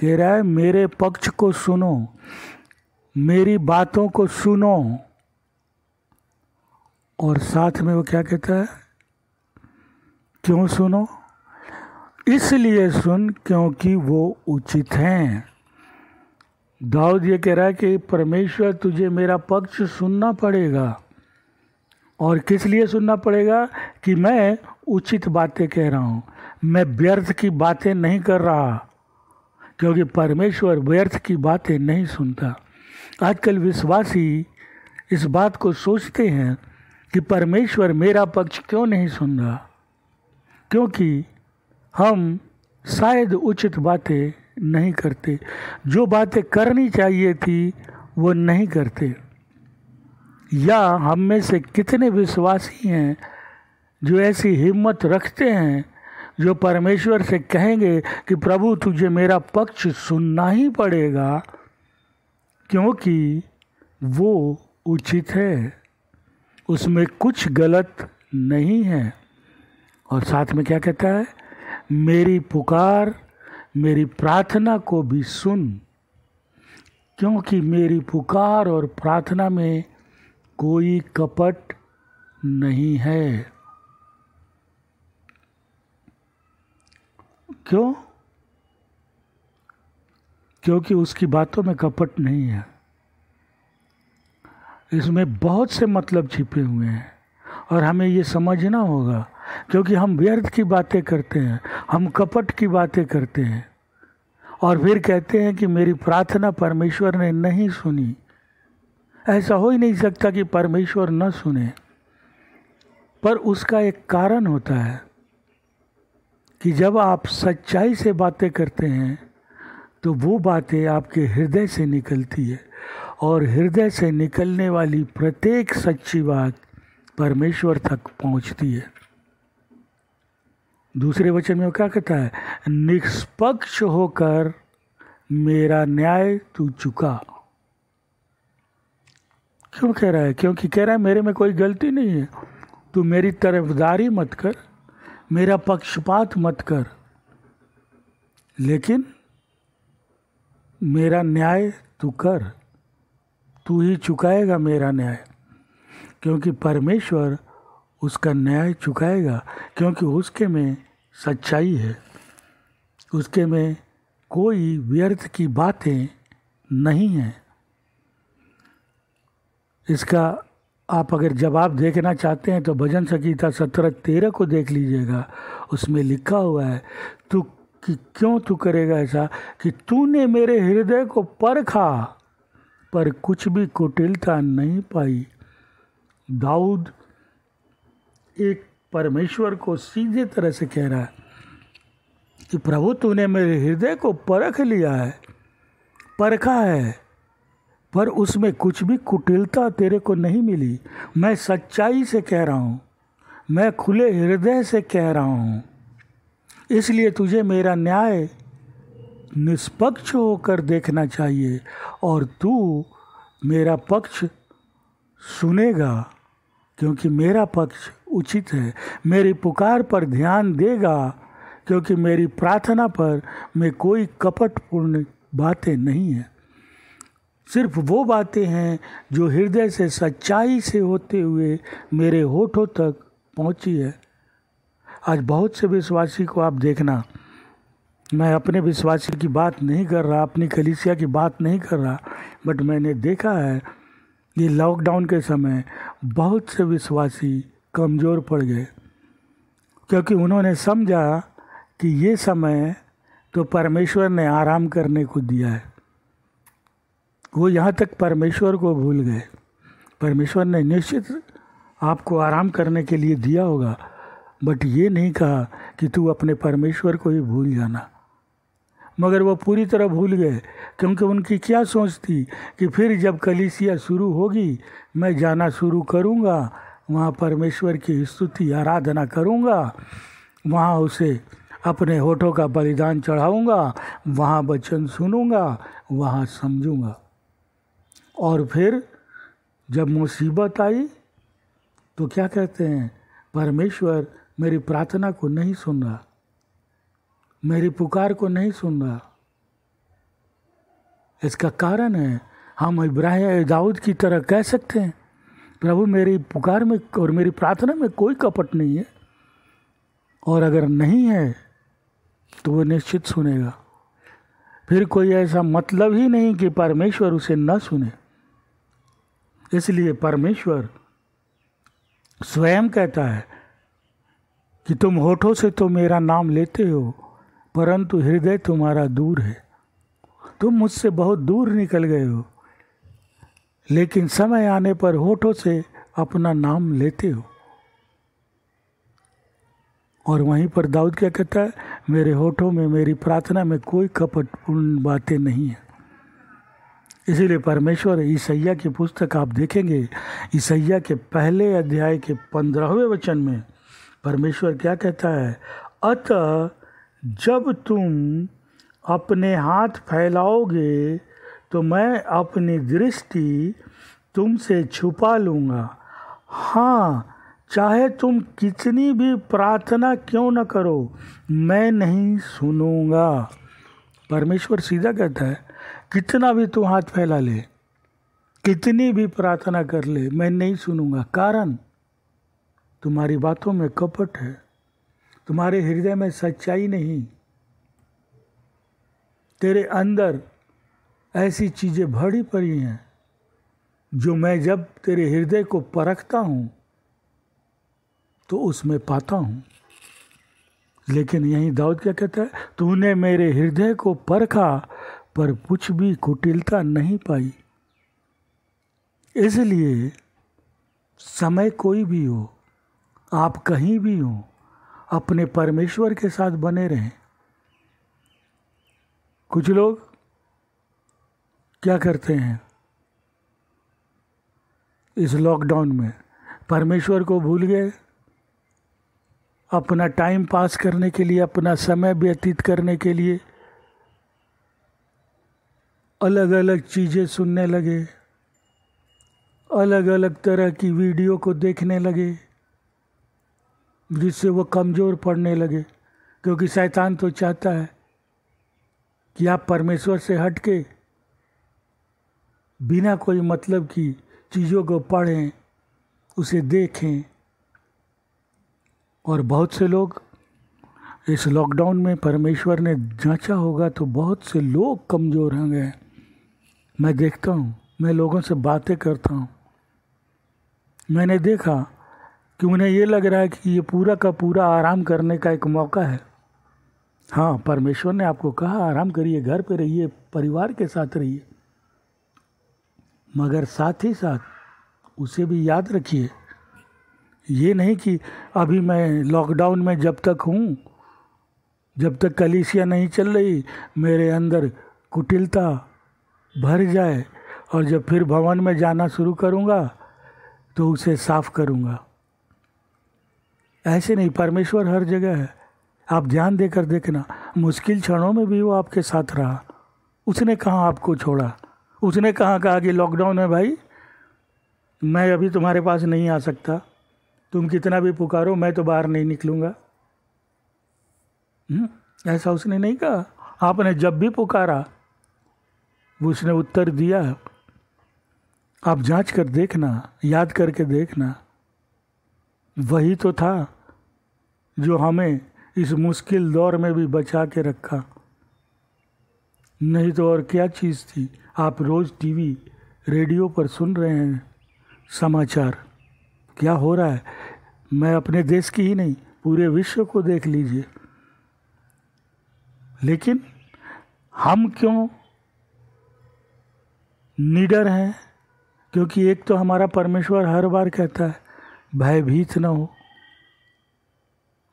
कह रहा है, मेरे पक्ष को सुनो, मेरी बातों को सुनो। और साथ में वो क्या कहता है, क्यों सुनो? इसलिए सुन क्योंकि वो उचित हैं। दाऊद ये कह रहा है कि परमेश्वर, तुझे मेरा पक्ष सुनना पड़ेगा। और किस लिए सुनना पड़ेगा? कि मैं उचित बातें कह रहा हूँ, मैं व्यर्थ की बातें नहीं कर रहा, क्योंकि परमेश्वर व्यर्थ की बातें नहीं सुनता। आजकल विश्वासी इस बात को सोचते हैं कि परमेश्वर मेरा पक्ष क्यों नहीं सुन रहा, क्योंकि हम शायद उचित बातें नहीं करते, जो बातें करनी चाहिए थी वो नहीं करते। या हम में से कितने विश्वासी हैं जो ऐसी हिम्मत रखते हैं, जो परमेश्वर से कहेंगे कि प्रभु तुझे मेरा पक्ष सुनना ही पड़ेगा, क्योंकि वो उचित है, उसमें कुछ गलत नहीं है। और साथ में क्या कहता है, मेरी पुकार, मेरी प्रार्थना को भी सुन, क्योंकि मेरी पुकार और प्रार्थना में कोई कपट नहीं है। क्यों? क्योंकि उसकी बातों में कपट नहीं है। इसमें बहुत से मतलब छिपे हुए हैं, और हमें ये समझना होगा, क्योंकि हम व्यर्थ की बातें करते हैं, हम कपट की बातें करते हैं, और फिर कहते हैं कि मेरी प्रार्थना परमेश्वर ने नहीं सुनी। ऐसा हो ही नहीं सकता कि परमेश्वर न सुने, पर उसका एक कारण होता है कि जब आप सच्चाई से बातें करते हैं तो वो बातें आपके हृदय से निकलती है, और हृदय से निकलने वाली प्रत्येक सच्ची बात परमेश्वर तक पहुंचती है। दूसरे वचन में वो क्या कहता है, निष्पक्ष होकर मेरा न्याय तू चुका। क्यों कह रहा है? क्योंकि कह रहा है मेरे में कोई गलती नहीं है, तू मेरी तरफदारी मत कर, मेरा पक्षपात मत कर, लेकिन मेरा न्याय तू कर, तू ही चुकाएगा मेरा न्याय, क्योंकि परमेश्वर उसका न्याय चुकाएगा, क्योंकि उसके में सच्चाई है, उसके में कोई व्यर्थ की बातें नहीं हैं। इसका आप अगर जवाब देखना चाहते हैं तो भजन संगीता 17:13 को देख लीजिएगा। उसमें लिखा हुआ है, तू कि क्यों तू करेगा ऐसा, कि तूने मेरे हृदय को परखा पर कुछ भी कुटिलता नहीं पाई। दाऊद एक परमेश्वर को सीधे तरह से कह रहा है कि प्रभु तूने मेरे हृदय को परख लिया है, परखा है, पर उसमें कुछ भी कुटिलता तेरे को नहीं मिली। मैं सच्चाई से कह रहा हूँ, मैं खुले हृदय से कह रहा हूँ, इसलिए तुझे मेरा न्याय निष्पक्ष होकर देखना चाहिए, और तू मेरा पक्ष सुनेगा, क्योंकि मेरा पक्ष उचित है। मेरी पुकार पर ध्यान देगा, क्योंकि मेरी प्रार्थना पर में कोई कपटपूर्ण बातें नहीं है। सिर्फ वो बातें हैं जो हृदय से सच्चाई से होते हुए मेरे होठों तक पहुंची है। आज बहुत से विश्वासी को आप देखना, मैं अपने विश्वासी की बात नहीं कर रहा, अपनी कलीसिया की बात नहीं कर रहा, बट मैंने देखा है ये लॉकडाउन के समय बहुत से विश्वासी कमज़ोर पड़ गए, क्योंकि उन्होंने समझा कि ये समय तो परमेश्वर ने आराम करने को दिया है। वो यहाँ तक परमेश्वर को भूल गए। परमेश्वर ने निश्चित आपको आराम करने के लिए दिया होगा, बट ये नहीं कहा कि तू अपने परमेश्वर को ही भूल जाना। मगर वो पूरी तरह भूल गए, क्योंकि उनकी क्या सोच थी कि फिर जब कलीसिया शुरू होगी मैं जाना शुरू करूँगा, वहाँ परमेश्वर की स्तुति आराधना करूँगा, वहाँ उसे अपने होठों का बलिदान चढ़ाऊँगा, वहाँ वचन सुनूँगा, वहाँ समझूँगा। और फिर जब मुसीबत आई तो क्या कहते हैं, परमेश्वर मेरी प्रार्थना को नहीं सुन रहा, मेरी पुकार को नहीं सुन रहा। इसका कारण है हम इब्राहिम दाऊद की तरह कह सकते हैं, प्रभु मेरी पुकार में और मेरी प्रार्थना में कोई कपट नहीं है, और अगर नहीं है तो वो निश्चित सुनेगा। फिर कोई ऐसा मतलब ही नहीं कि परमेश्वर उसे न सुने। इसलिए परमेश्वर स्वयं कहता है कि तुम होठों से तो मेरा नाम लेते हो, परंतु हृदय तुम्हारा दूर है। तुम मुझसे बहुत दूर निकल गए हो, लेकिन समय आने पर होठों से अपना नाम लेते हो। और वहीं पर दाऊद क्या कहता है, मेरे होठों में मेरी प्रार्थना में कोई कपटपूर्ण बातें नहीं है। इसीलिए परमेश्वर ईसाइया की पुस्तक आप देखेंगे, ईसाइया के पहले अध्याय के 15वें वचन में परमेश्वर क्या कहता है, अतः जब तुम अपने हाथ फैलाओगे तो मैं अपनी दृष्टि तुमसे छुपा लूँगा। हाँ, चाहे तुम कितनी भी प्रार्थना क्यों न करो, मैं नहीं सुनूंगा। परमेश्वर सीधा कहता है, कितना भी तू हाथ फैला ले, कितनी भी प्रार्थना कर ले, मैं नहीं सुनूंगा। कारण तुम्हारी बातों में कपट है, तुम्हारे हृदय में सच्चाई नहीं, तेरे अंदर ऐसी चीज़ें भरी पड़ी हैं जो मैं जब तेरे हृदय को परखता हूँ तो उसमें पाता हूँ। लेकिन यहीं दाऊद क्या कहता है, तूने मेरे हृदय को परखा पर कुछ भी कुटिलता नहीं पाई। इसलिए समय कोई भी हो, आप कहीं भी हो, अपने परमेश्वर के साथ बने रहें। कुछ लोग क्या करते हैं इस लॉकडाउन में, परमेश्वर को भूल गए, अपना टाइम पास करने के लिए, अपना समय व्यतीत करने के लिए अलग अलग चीज़ें सुनने लगे, अलग अलग तरह की वीडियो को देखने लगे, जिससे वो कमज़ोर पड़ने लगे। क्योंकि शैतान तो चाहता है कि आप परमेश्वर से हट के बिना कोई मतलब की चीज़ों को पढ़ें, उसे देखें। और बहुत से लोग इस लॉकडाउन में परमेश्वर ने जांचा होगा तो बहुत से लोग कमज़ोर हो गए। मैं देखता हूँ, मैं लोगों से बातें करता हूँ, मैंने देखा कि उन्हें ये लग रहा है कि ये पूरा का पूरा आराम करने का एक मौका है। हाँ, परमेश्वर ने आपको कहा आराम करिए, घर पे रहिए, परिवार के साथ रहिए, मगर साथ ही साथ उसे भी याद रखिए। ये नहीं कि अभी मैं लॉकडाउन में जब तक हूँ, जब तक कलीसिया नहीं चल रही, मेरे अंदर कुटिलता भर जाए और जब फिर भवन में जाना शुरू करूँगा तो उसे साफ करूँगा। ऐसे नहीं, परमेश्वर हर जगह है। आप ध्यान देकर देखना, मुश्किल क्षणों में भी वो आपके साथ रहा। उसने कहाँ आपको छोड़ा, उसने कहा कि लॉकडाउन है भाई, मैं अभी तुम्हारे पास नहीं आ सकता, तुम कितना भी पुकारो मैं तो बाहर नहीं निकलूँगा। ऐसा उसने नहीं कहा। आपने जब भी पुकारा उसने उत्तर दिया। आप जांच कर देखना, याद करके देखना, वही तो था जो हमें इस मुश्किल दौर में भी बचा के रखा। नहीं तो और क्या चीज़ थी। आप रोज़ टीवी रेडियो पर सुन रहे हैं समाचार, क्या हो रहा है। मैं अपने देश की ही नहीं, पूरे विश्व को देख लीजिए। लेकिन हम क्यों निडर हैं? क्योंकि एक तो हमारा परमेश्वर हर बार कहता है भयभीत न हो।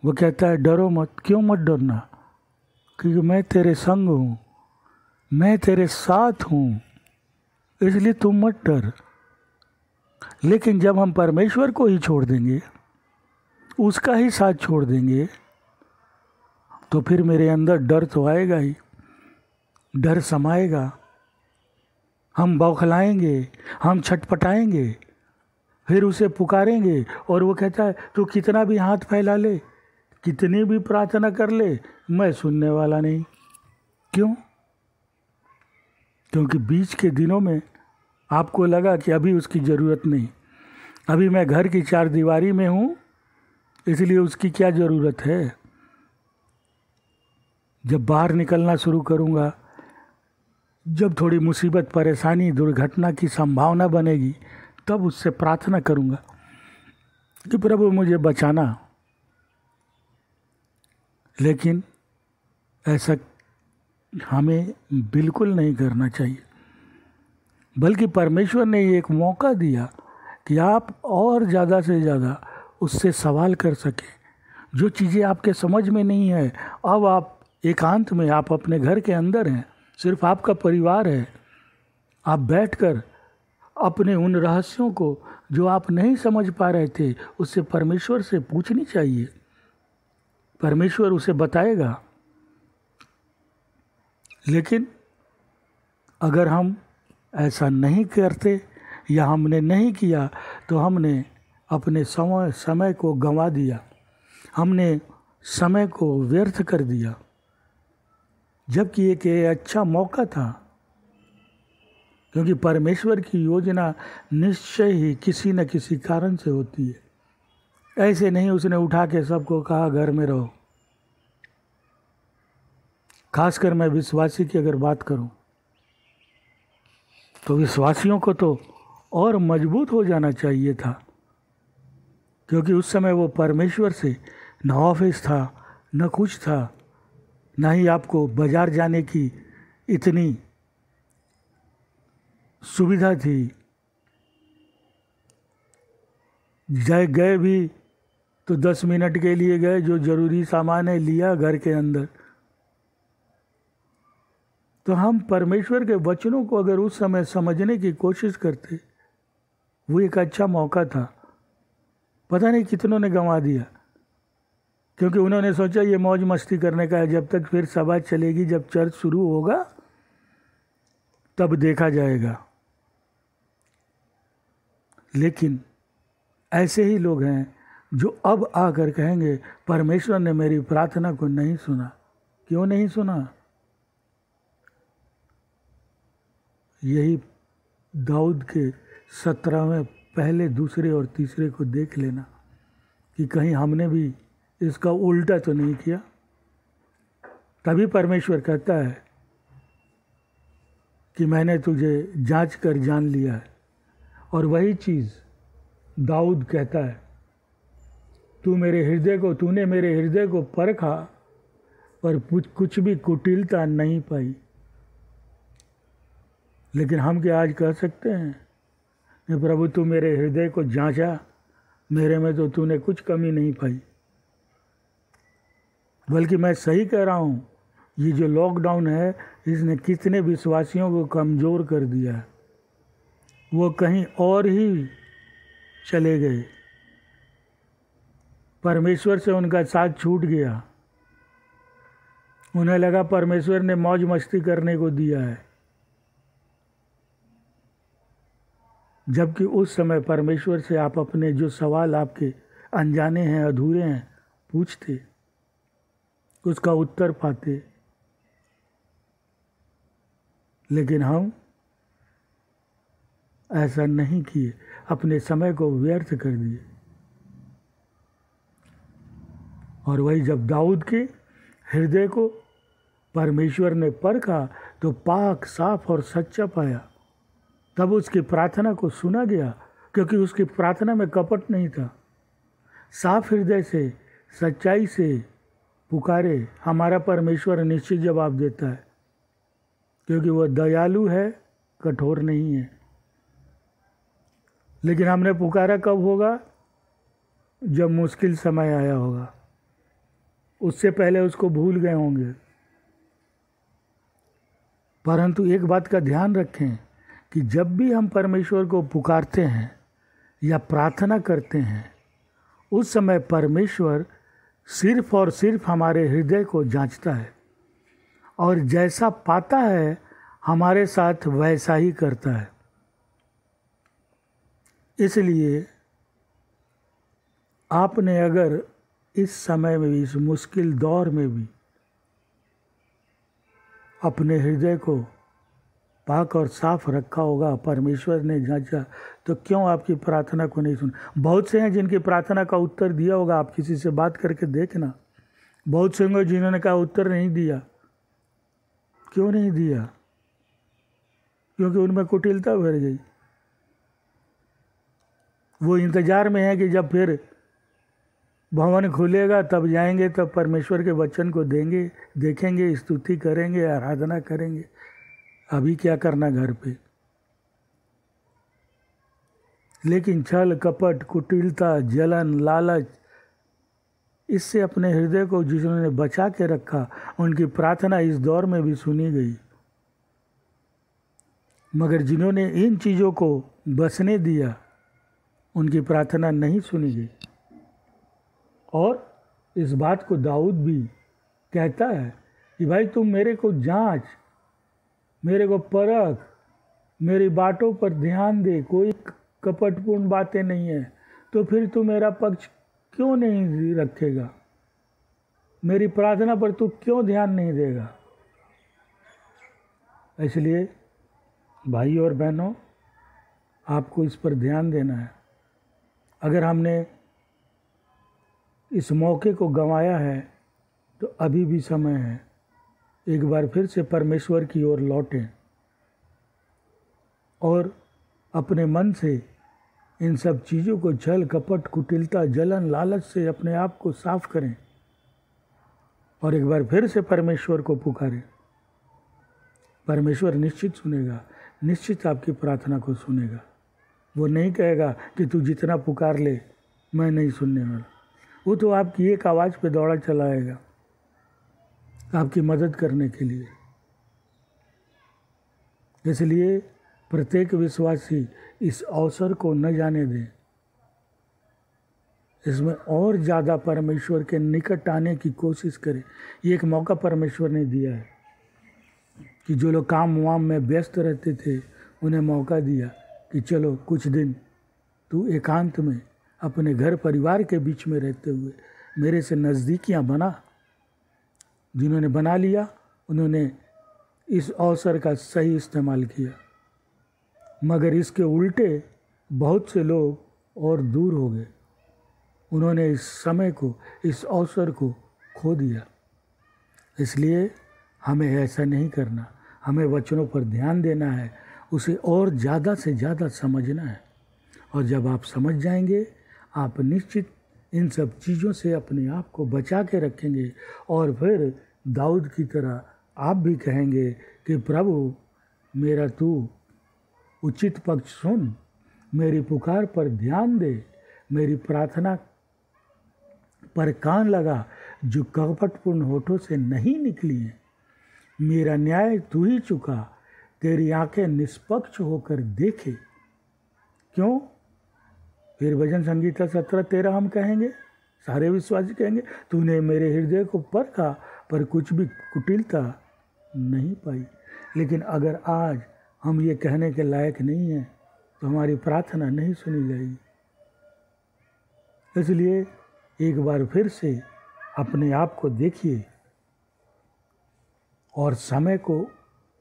वो कहता है डरो मत। क्यों मत डरना? क्योंकि मैं तेरे संग हूँ, मैं तेरे साथ हूँ, इसलिए तुम मत डर। लेकिन जब हम परमेश्वर को ही छोड़ देंगे, उसका ही साथ छोड़ देंगे, तो फिर मेरे अंदर डर तो आएगा ही, डर समाएगा। हम बौखलाएंगे, हम छटपटाएंगे, फिर उसे पुकारेंगे और वो कहता है तू कितना भी हाथ फैला ले, कितनी भी प्रार्थना कर ले, मैं सुनने वाला नहीं। क्यों? क्योंकि बीच के दिनों में आपको लगा कि अभी उसकी ज़रूरत नहीं, अभी मैं घर की चार दीवारी में हूँ, इसलिए उसकी क्या ज़रूरत है। जब बाहर निकलना शुरू करूँगा, जब थोड़ी मुसीबत, परेशानी, दुर्घटना की संभावना बनेगी, तब उससे प्रार्थना करूँगा कि प्रभु मुझे बचाना। लेकिन ऐसा हमें बिल्कुल नहीं करना चाहिए, बल्कि परमेश्वर ने एक मौका दिया कि आप और ज़्यादा से ज़्यादा उससे सवाल कर सकें। जो चीज़ें आपके समझ में नहीं है, अब आप एकांत में, आप अपने घर के अंदर हैं, सिर्फ आपका परिवार है, आप बैठकर अपने उन रहस्यों को जो आप नहीं समझ पा रहे थे, उससे परमेश्वर से पूछनी चाहिए। परमेश्वर उसे बताएगा। लेकिन अगर हम ऐसा नहीं करते या हमने नहीं किया, तो हमने अपने समय को गंवा दिया, हमने समय को व्यर्थ कर दिया, जबकि एक अच्छा मौका था। क्योंकि परमेश्वर की योजना निश्चय ही किसी न किसी कारण से होती है। ऐसे नहीं उसने उठा के सबको कहा घर में रहो। खासकर मैं विश्वासी की अगर बात करूं, तो विश्वासियों को तो और मजबूत हो जाना चाहिए था, क्योंकि उस समय वो परमेश्वर से न ऑफिस था, न कुछ था, ना ही आपको बाजार जाने की इतनी सुविधा थी। गए भी तो 10 मिनट के लिए गए, जो ज़रूरी सामान है लिया घर के अंदर। तो हम परमेश्वर के वचनों को अगर उस समय समझने की कोशिश करते, वो एक अच्छा मौका था। पता नहीं कितनों ने गंवा दिया, क्योंकि उन्होंने सोचा ये मौज मस्ती करने का है, जब तक फिर सभा चलेगी, जब चर्च शुरू होगा तब देखा जाएगा। लेकिन ऐसे ही लोग हैं जो अब आकर कहेंगे परमेश्वर ने मेरी प्रार्थना को नहीं सुना। क्यों नहीं सुना? यही दाऊद के 17वें पहले, दूसरे और तीसरे को देख लेना कि कहीं हमने भी इसका उल्टा तो नहीं किया। तभी परमेश्वर कहता है कि मैंने तुझे जांच कर जान लिया है। और वही चीज़ दाऊद कहता है, तूने मेरे हृदय को परखा, पर कुछ भी कुटिलता नहीं पाई। लेकिन हम क्या आज कह सकते हैं, प्रभु तू मेरे हृदय को जांचा, मेरे में तो तूने कुछ कमी नहीं पाई। बल्कि मैं सही कह रहा हूँ, ये जो लॉकडाउन है, इसने कितने विश्वासियों को कमज़ोर कर दिया है। वो कहीं और ही चले गए, परमेश्वर से उनका साथ छूट गया। उन्हें लगा परमेश्वर ने मौज मस्ती करने को दिया है। जबकि उस समय परमेश्वर से आप अपने जो सवाल आपके अनजाने हैं, अधूरे हैं, पूछते, उसका उत्तर पाते। लेकिन हम ऐसा नहीं किए, अपने समय को व्यर्थ कर दिए। और वही जब दाऊद के हृदय को परमेश्वर ने परखा तो पाक, साफ और सच्चा पाया, तब उसकी प्रार्थना को सुना गया, क्योंकि उसकी प्रार्थना में कपट नहीं था। साफ हृदय से, सच्चाई से पुकारे, हमारा परमेश्वर निश्चित जवाब देता है, क्योंकि वह दयालु है, कठोर नहीं है। लेकिन हमने पुकारा कब होगा? जब मुश्किल समय आया होगा। उससे पहले उसको भूल गए होंगे। परंतु एक बात का ध्यान रखें कि जब भी हम परमेश्वर को पुकारते हैं या प्रार्थना करते हैं, उस समय परमेश्वर सिर्फ और सिर्फ हमारे हृदय को जांचता है और जैसा पाता है हमारे साथ वैसा ही करता है। इसलिए आपने अगर इस समय में भी, इस मुश्किल दौर में भी अपने हृदय को पाक और साफ रखा होगा, परमेश्वर ने जांचा, तो क्यों आपकी प्रार्थना को नहीं सुना? बहुत से हैं जिनकी प्रार्थना का उत्तर दिया होगा, आप किसी से बात करके देखना। बहुत से होंगे जिन्होंने कहा उत्तर नहीं दिया। क्यों नहीं दिया? क्योंकि उनमें कुटिलता भर गई। वो इंतजार में है कि जब फिर भवन खुलेगा तब जाएंगे, तब परमेश्वर के वचन को देंगे, देखेंगे, स्तुति करेंगे, आराधना करेंगे। अभी क्या करना घर पे? लेकिन छल, कपट, कुटिलता, जलन, लालच, इससे अपने हृदय को जिन्होंने बचा के रखा, उनकी प्रार्थना इस दौर में भी सुनी गई। मगर जिन्होंने इन चीज़ों को बसने दिया, उनकी प्रार्थना नहीं सुनी गई। और इस बात को दाऊद भी कहता है कि भाई तुम मेरे को जांच, मेरे को परख, मेरी बातों पर ध्यान दे, कोई कपटपूर्ण बातें नहीं है, तो फिर तू मेरा पक्ष क्यों नहीं रखेगा? मेरी प्रार्थना पर तू क्यों ध्यान नहीं देगा? इसलिए भाई और बहनों, आपको इस पर ध्यान देना है। अगर हमने इस मौके को गंवाया है तो अभी भी समय है, एक बार फिर से परमेश्वर की ओर लौटें और अपने मन से इन सब चीज़ों को, छल, कपट, कुटिलता, जलन, लालच से अपने आप को साफ करें और एक बार फिर से परमेश्वर को पुकारें। परमेश्वर निश्चित सुनेगा, निश्चित आपकी प्रार्थना को सुनेगा। वो नहीं कहेगा कि तू जितना पुकार ले मैं नहीं सुनने वाला। वो तो आपकी एक आवाज़ पे दौड़ा चला आएगा आपकी मदद करने के लिए। इसलिए प्रत्येक विश्वासी इस अवसर को न जाने दें, इसमें और ज़्यादा परमेश्वर के निकट आने की कोशिश करें। ये एक मौका परमेश्वर ने दिया है कि जो लोग काम वाम में व्यस्त रहते थे, उन्हें मौका दिया कि चलो कुछ दिन तू एकांत में अपने घर परिवार के बीच में रहते हुए मेरे से नज़दीकियाँ बना। जिन्होंने बना लिया, उन्होंने इस अवसर का सही इस्तेमाल किया, मगर इसके उल्टे बहुत से लोग और दूर हो गए। उन्होंने इस समय को, इस अवसर को खो दिया। इसलिए हमें ऐसा नहीं करना, हमें वचनों पर ध्यान देना है, उसे और ज़्यादा से ज़्यादा समझना है। और जब आप समझ जाएंगे, आप निश्चित इन सब चीज़ों से अपने आप को बचा के रखेंगे और फिर दाऊद की तरह आप भी कहेंगे कि प्रभु मेरा तू उचित पक्ष सुन, मेरी पुकार पर ध्यान दे, मेरी प्रार्थना पर कान लगा जो कपटपूर्ण होठों से नहीं निकली हैं। मेरा न्याय तू ही चुका, तेरी आंखें निष्पक्ष होकर देखे। क्यों? फिर भजन संगीता 17:13 हम कहेंगे, सारे विश्वासी कहेंगे, तूने मेरे हृदय को परखा पर कुछ भी कुटिलता नहीं पाई। लेकिन अगर आज हम ये कहने के लायक नहीं हैं तो हमारी प्रार्थना नहीं सुनी जाएगी। इसलिए एक बार फिर से अपने आप को देखिए और समय को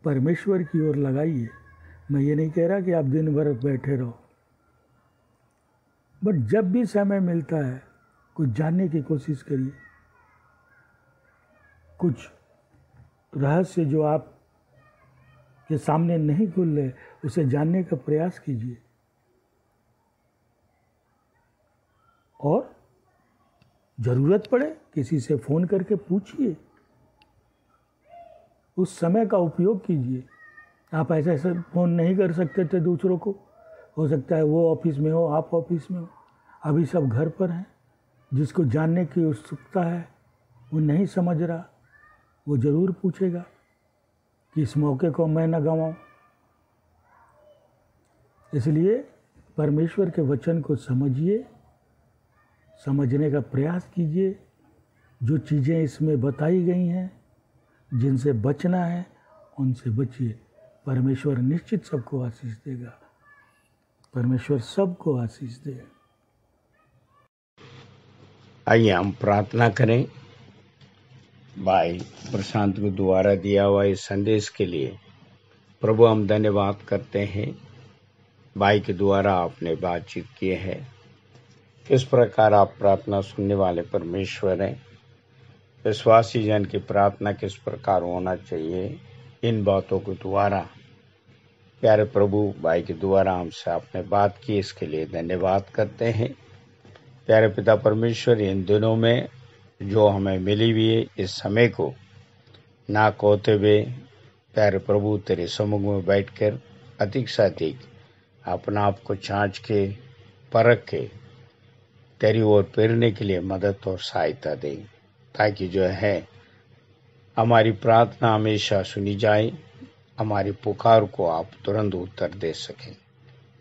परमेश्वर की ओर लगाइए। मैं ये नहीं कह रहा कि आप दिन भर बैठे रहो, बट जब भी समय मिलता है कुछ जानने की कोशिश करिए। कुछ रहस्य जो आप के सामने नहीं खुल रहे उसे जानने का प्रयास कीजिए। और ज़रूरत पड़े किसी से फ़ोन करके पूछिए, उस समय का उपयोग कीजिए। आप ऐसे फ़ोन नहीं कर सकते थे दूसरों को, हो सकता है वो ऑफिस में हो, आप ऑफिस में हो, अभी सब घर पर हैं। जिसको जानने की उत्सुकता है वो नहीं समझ रहा, वो ज़रूर पूछेगा कि इस मौके को मैं न गंवाऊं। इसलिए परमेश्वर के वचन को समझिए, समझने का प्रयास कीजिए। जो चीज़ें इसमें बताई गई हैं, जिनसे बचना है उनसे बचिए। परमेश्वर निश्चित सबको आशीष देगा। परमेश्वर सबको आशीष दे। आइए हम प्रार्थना करें। भाई प्रशांत को द्वारा दिया हुआ इस संदेश के लिए प्रभु हम धन्यवाद करते हैं। भाई के द्वारा आपने बातचीत की है, किस प्रकार आप प्रार्थना सुनने वाले परमेश्वर हैं, विश्वासी जन की प्रार्थना किस प्रकार होना चाहिए, इन बातों के द्वारा प्यारे प्रभु भाई के द्वारा हमसे आपने बात की, इसके लिए धन्यवाद करते हैं। प्यारे पिता परमेश्वर, इन दिनों में जो हमें मिली हुई है इस समय को ना खोते हुए प्यारे प्रभु तेरे सम्मुख में बैठकर अधिक से अधिक अपना आप को छाँच के परख के तेरी ओर फिरने के लिए मदद और सहायता दे, ताकि जो है हमारी प्रार्थना हमेशा सुनी जाए, हमारी पुकार को आप तुरंत उत्तर दे सकें।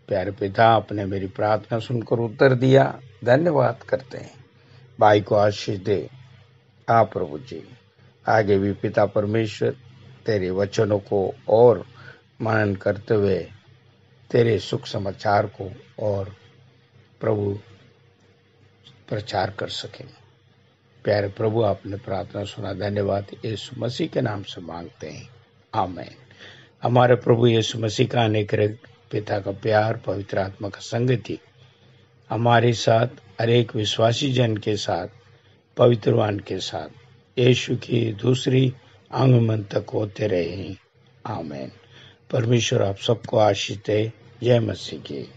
प्यारे पिता, आपने मेरी प्रार्थना सुनकर उत्तर दिया, धन्यवाद करते हैं। भाई को आशीष दे आप प्रभु जी। आगे भी पिता परमेश्वर तेरे वचनों को और मनन करते हुए तेरे सुख समाचार को और प्रभु प्रचार कर सकें। प्यारे प्रभु, आपने प्रार्थना सुना, धन्यवाद। यीशु मसीह के नाम से मांगते हैं, आमीन। हमारे प्रभु यीशु मसीह का अनेक पिता का प्यार, पवित्र आत्मा का संगति हमारे साथ, हरेक विश्वासी जन के साथ, पवित्रवान के साथ यीशु की दूसरी आगमन तक होते रहे, आमीन। परमेश्वर आप सबको आशीष दे। जय मसीह की।